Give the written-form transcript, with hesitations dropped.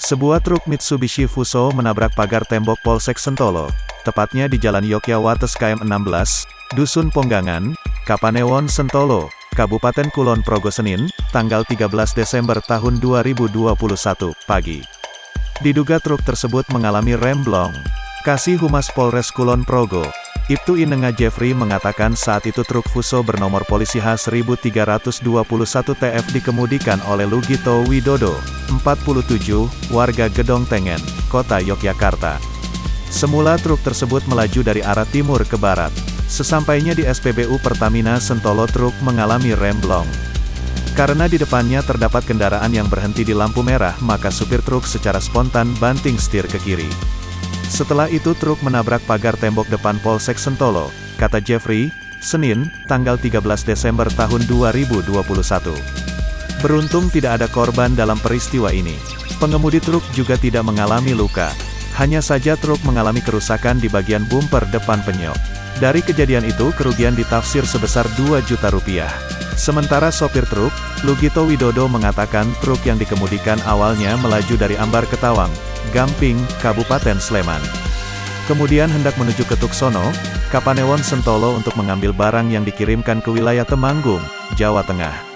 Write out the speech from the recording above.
Sebuah truk Mitsubishi Fuso menabrak pagar tembok Polsek Sentolo, tepatnya di Jalan Yogyawates KM 16, Dusun Ponggangan, Kapanewon Sentolo, Kabupaten Kulon Progo Senin, tanggal 13 Desember tahun 2021, pagi. Diduga truk tersebut mengalami remblong. Kasih Humas Polres Kulon Progo, Ibtu Inenga Jeffrey mengatakan saat itu truk Fuso bernomor polisi H1321 TF dikemudikan oleh Lugito Widodo, 47, warga Gedong Tengen, Kota Yogyakarta. Semula truk tersebut melaju dari arah timur ke barat. Sesampainya di SPBU Pertamina Sentolo truk mengalami remblong. Karena di depannya terdapat kendaraan yang berhenti di lampu merah, maka supir truk secara spontan banting setir ke kiri. Setelah itu truk menabrak pagar tembok depan Polsek Sentolo, kata Jeffrey, Senin, tanggal 13 Desember tahun 2021. Beruntung tidak ada korban dalam peristiwa ini. Pengemudi truk juga tidak mengalami luka. Hanya saja truk mengalami kerusakan di bagian bumper depan penyok. Dari kejadian itu kerugian ditafsir sebesar 2 juta rupiah. Sementara sopir truk, Lugito Widodo mengatakan truk yang dikemudikan awalnya melaju dari Ambar ke Tawang, Gamping, Kabupaten Sleman. Kemudian hendak menuju ke Tuksono, Kapanewon Sentolo untuk mengambil barang yang dikirimkan ke wilayah Temanggung, Jawa Tengah.